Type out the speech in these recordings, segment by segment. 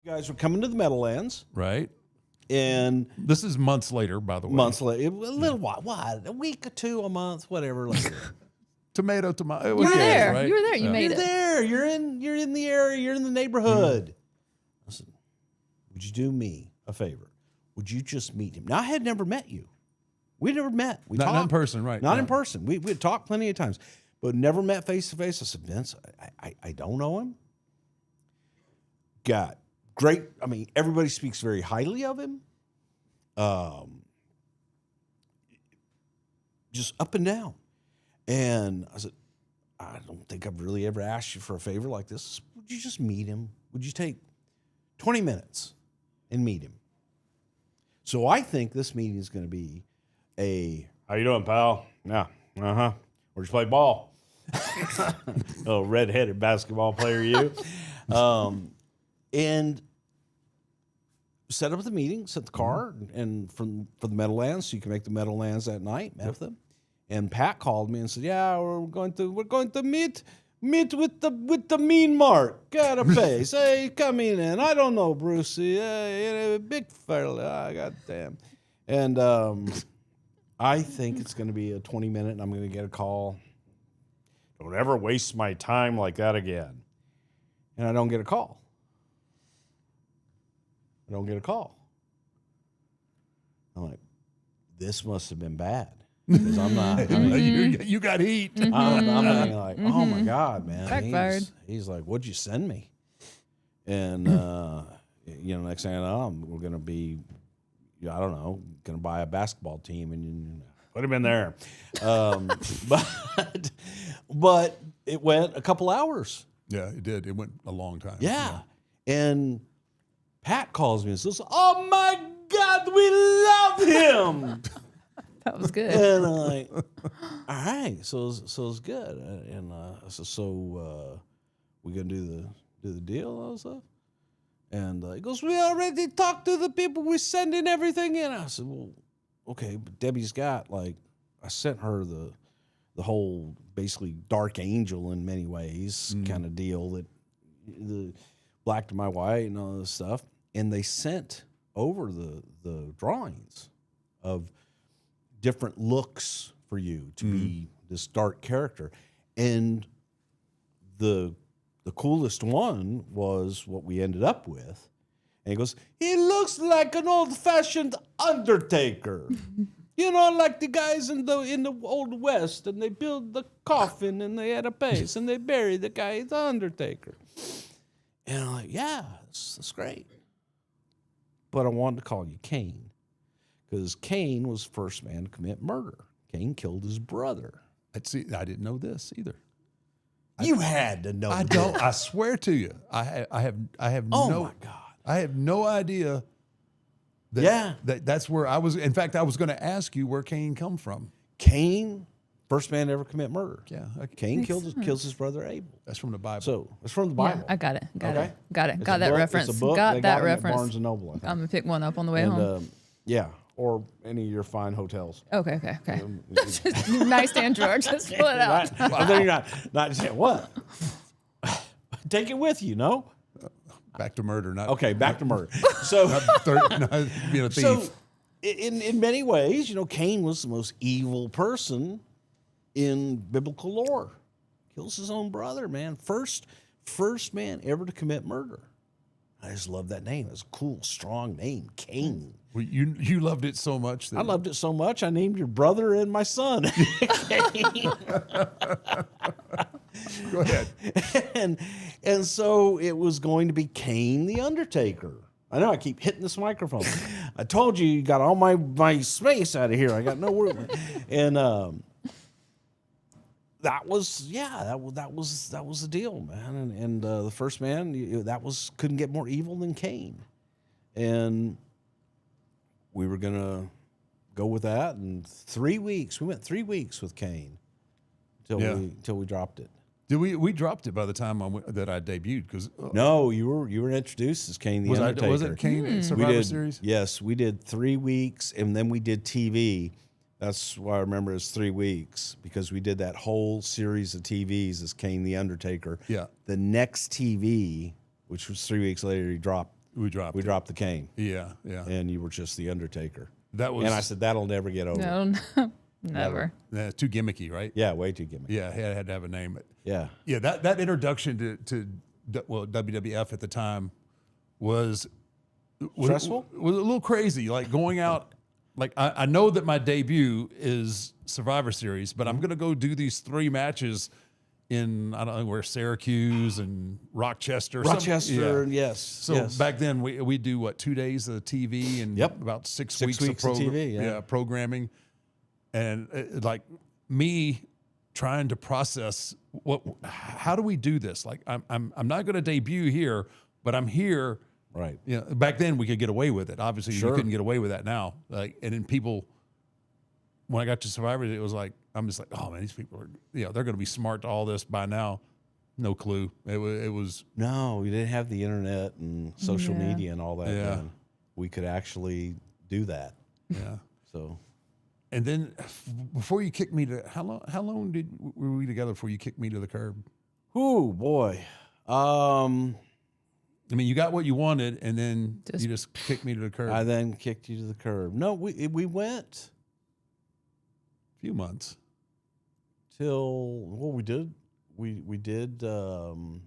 You guys were coming to the Meadowlands, Right. and This is months later, by the way. months later, a little while, what, a week or two, a month, whatever. Later. Tomato. You were there. Right? You were there. You made You're it. there. You're in the area. You're in the neighborhood. I said, would you do me a favor? Would you just meet him? Now, I had never met you. We never met. We talked. Not in person, right? Not No. in person. We had talked plenty of times, but never met face to face. I said, Vince, I don't know him. Got great. I mean, everybody speaks very highly of him. Just up and down. And I said, I don't think I've really ever asked you for a favor like this. Would you just meet him? Would you take 20 minutes and meet him? So I think this meeting is going to be how you doing, pal? Yeah. Uh-huh. Where'd you play ball? Oh, red-headed basketball player you. And set up the meeting, set the car, and for the Meadowlands, so you can make the Meadowlands that night. Met with them, and Pat called me and said, "Yeah, we're going to meet with the mean Mark. Gotta pay. Say, come in. I don't know, Brucey. Big fella. Goddamn." And I think it's going to be a 20-minute, and I'm going to get a call. Don't ever waste my time like that again. And I don't get a call. I don't get a call. I'm like, this must have been bad. Because I'm not. I mean, you got heat. I'm thinking like, oh my God, man. Backfired. He's like, what'd you send me? And, next thing I know, we're going to be, I don't know, going to buy a basketball team and put him in there. But it went a couple hours. Yeah, it did. It went a long time. Yeah. And Pat calls me and says, oh my God, we love him. That was good. And I'm like, all right, so it's good. And I said, we gonna do the deal and all that stuff? And he goes, we already talked to the people. We're sending everything in. I said, well, okay, but Debbie's got I sent her the whole basically dark angel in many ways kind of deal, that the black to my white and all this stuff. And they sent over the drawings of different looks for you to be this dark character. And the coolest one was what we ended up with. And he goes, he looks like an old-fashioned Undertaker. Like the guys in the Old West, and they build the coffin, and they had a pace, and they bury the guy, the Undertaker. And I'm like, yeah, that's great. But I wanted to call you Cain, because Cain was the first man to commit murder. Cain killed his brother. I didn't know this either. You had to know. I don't. I swear to you, I have Oh no. my God. I have no idea. That's where I was. In fact, I was going to ask you where Cain come from. Cain, first man to ever commit murder. Yeah, Cain kills his brother Abel. That's from the Bible. So it's from the Bible. Yeah, I got it. Got Okay. it. Got it. It's Got a that book. reference. It's a book. Got They that got 'em at reference. Barnes and Noble, I think. I'm gonna pick one up on the way home. Yeah, or any of your fine hotels. Okay. Nightstand drawer. Just pull it out. I think you're not saying what. Take it with you, no? Back to murder, not Okay, back to murder. So, not being a thief. so in many ways, Cain was the most evil person in biblical lore. Kills his own brother, man. First man ever to commit murder. I just love that name. It's a cool, strong name, Cain. Well, you loved it so much. I loved it so much, I named your brother and my son Cain. Go ahead. And so it was going to be Cain the Undertaker. I know I keep hitting this microphone. I told you got all my space out of here. I got no room. And that was the deal, man. And the first man couldn't get more evil than Cain. And we were gonna go with that. And 3 weeks. We went 3 weeks with Cain until we dropped it. Did we dropped it by the time that I debuted? Because no, you were introduced as Cain the Undertaker. Was it Cain in Survivor Series? Yes, we did 3 weeks, and then we did TV. That's why I remember it's 3 weeks, because we did that whole series of TVs as Cain the Undertaker. Yeah. The next TV, which was 3 weeks later, he dropped We dropped the Cain. Yeah. And you were just the Undertaker. That was. And I said, that'll never get over. No, never. That's too gimmicky, right? Yeah, way too gimmicky. Yeah, it had to have a name. Yeah. Yeah, that introduction to WWF at the time was stressful? Was a little crazy. Like going out, like I know that my debut is Survivor Series, but I'm going to go do these 3 matches in, I don't know where, Syracuse and Rochester. Rochester, yes. So back then we do what, 2 days of TV and about 6 weeks of TV, programming, and like me trying to process how do we do this? Like I'm not going to debut here, but I'm here. Right. You know, back then we could get away with it. Obviously, Sure. you couldn't get away with that now. Like, and then people, when I got to Survivor, it was like, I'm just like, oh man, these people are, they're going to be smart to all this by now. No clue. It was. No, we didn't have the internet and social media and all that. Yeah. Then. We could actually do that. Yeah. So. And then before you kicked me to, how long were we together before you kicked me to the curb? Ooh, boy. I mean, you got what you wanted, and then you just kicked me to the curb. I then kicked you to the curb. No, we went a few months till we did Royal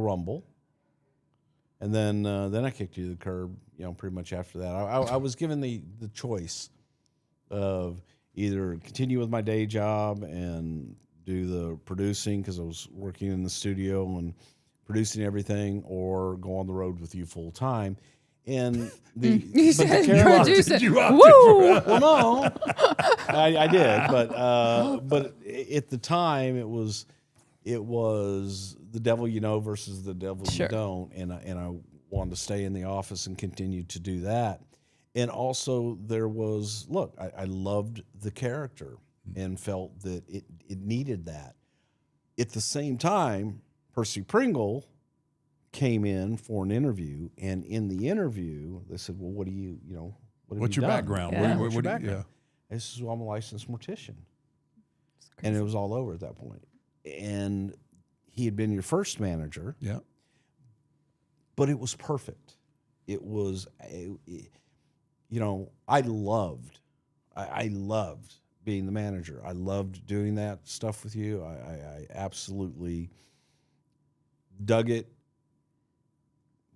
Rumble, and then I kicked you to the curb. Pretty much after that, I was given the choice of either continue with my day job and do the producing because I was working in the studio and producing everything, or go on the road with you full time. And you said produce it. Woo! Well, no, I did, but at the time it was the devil you know versus the devil you don't, and I wanted to stay in the office and continue to do that. And also there was, I loved the character and felt that it needed that. At the same time, Percy Pringle came in for an interview, and in the interview, they said, "Well, what do you, what's your background? Yeah. What's your background?" I said, "Well, I'm a licensed mortician," and it was all over at that point. And he had been your first manager, but it was perfect. It was, I loved being the manager. I loved doing that stuff with you. I absolutely dug it,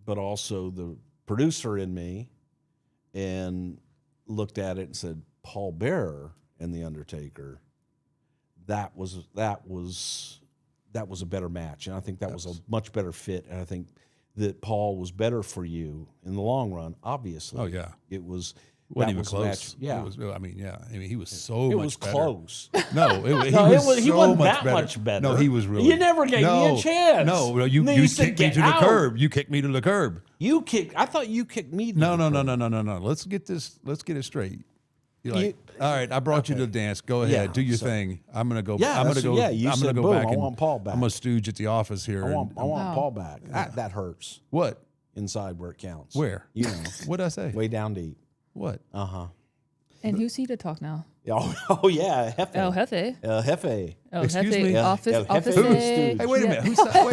but also the producer in me and looked at it and said, Paul Bearer and the Undertaker, that was a better match, and I think that was a much better fit, and I think that Paul was better for you in the long run. Obviously, it was. Wasn't even close. Match. Yeah, it was, I mean, he was so. It much was better. Close. No, he he wasn't so much better. No, he was really. You never gave me a chance. No, you kicked me to the curb. You kicked me to the curb. I thought you kicked me. No. Let's get it straight. You're like, all right, I brought you to the dance. Go ahead, do your thing. I'm gonna go. Yeah, I'm gonna go. Yeah, you I'm said, gonna go boom, back. I want Paul back. I'm a stooge at the office here. I want Paul back. That hurts. What? Inside where it counts. Where? What'd I say? Way down deep. What? And who's he to talk now? Oh yeah, Jefe. El Jefe. El Jefe. El Excuse Jefe. me? Office. El office. Jefe. Hey, wait a minute. Who's that? Wait.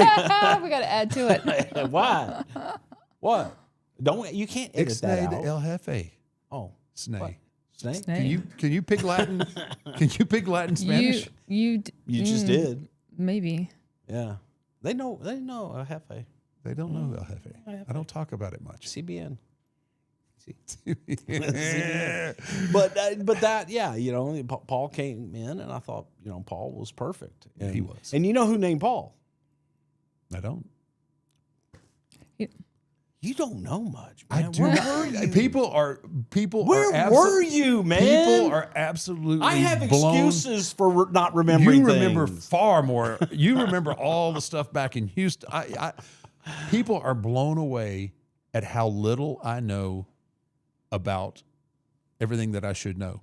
We got to add to it. Why? What? You can't edit that out. El Jefe. Oh, Snake. What? Snake? Can you pick Latin? Can you pick Latin Spanish? You just did. Maybe. Yeah. They know El Jefe. They don't know El Jefe. I don't talk about it much. CBN. But that, Paul came in, and I thought, Paul was perfect. And he was. And you know who named Paul? I don't. You don't know much, man. I do. Where were you? People Where were you, man? People are absolutely. I have blown. excuses for not remembering. You remember far more. You remember all the stuff back in Houston. People are blown away at how little I know about everything that I should know.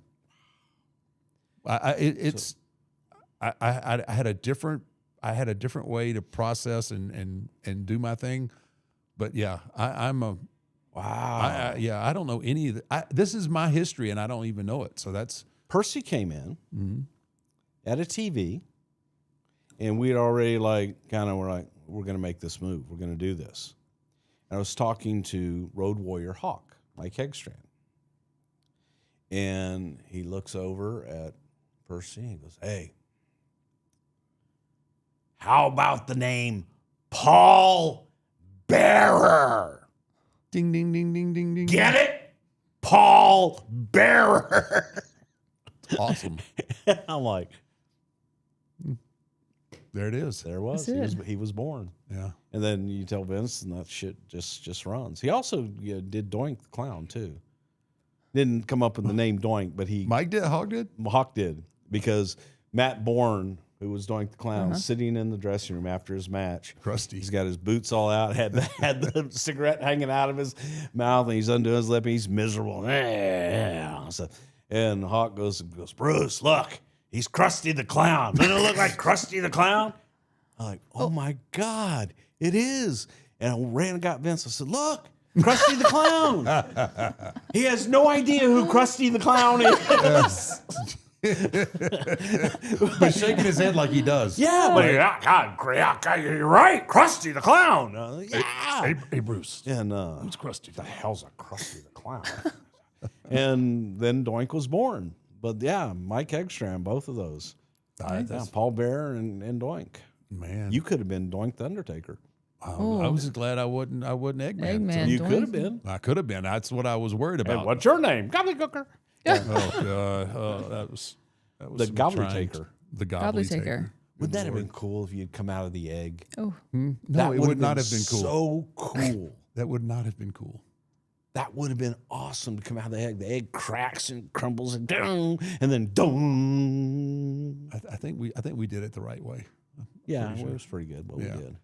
I had a different way to process and do my thing, but yeah, I'm a wow. I don't know any of this is my history and I don't even know it. So that's Percy came in at a TV, and we'd already were like, we're going to make this move. We're going to do this. And I was talking to Road Warrior Hawk, Mike Hegstrand. And he looks over at Percy and he goes, hey, how about the name Paul Bearer? Ding, ding, ding, ding, ding, ding. Get it? Paul Bearer. Awesome. I'm like, There it is. there it was. That's He was born. Yeah. And then you tell Vince, and that shit just runs. He also did Doink the Clown, too. Didn't come up with the name Doink, but Mike did? Hawk did? Hawk did, because Matt Bourne, who was Doink the Clown, sitting in the dressing room after his match. Crusty. He's got his boots all out, had the cigarette hanging out of his mouth, and he's undoing his lip, and he's miserable. So, and Hawk goes, Bruce, look, he's Krusty the Clown. Doesn't it look like Krusty the Clown? I'm like, oh my God, it is. And I ran and got Vince. I said, look, Krusty the Clown. He has no idea who Krusty the Clown is. But shaking his head like he does. Yeah, but God, you're right, Krusty the Clown. Yeah. Hey, Bruce. And Who's Krusty? the hell's a Krusty the Clown? And then Doink was born. But yeah, Mike Hegstrand, both of those. Yeah, Paul Bearer and Doink. Man. You could have been Doink the Undertaker. I was just glad I wasn't Eggman. Eggman. You Doink. could have been. I could have been. That's what I was worried And about. what's your name? Gobbledygooker. Oh God. Oh, that was The some Gobbledtaker. trying- The Gobblytaker. Gobblytaker. Wouldn't that have been cool if you'd come out of the egg? Oh, No, That it would not have been cool. So cool. That would not have been cool. That would have been awesome to come out of the egg. The egg cracks and crumbles and dong, and then dong. I think we did it the right way. Yeah, it was pretty good what we did.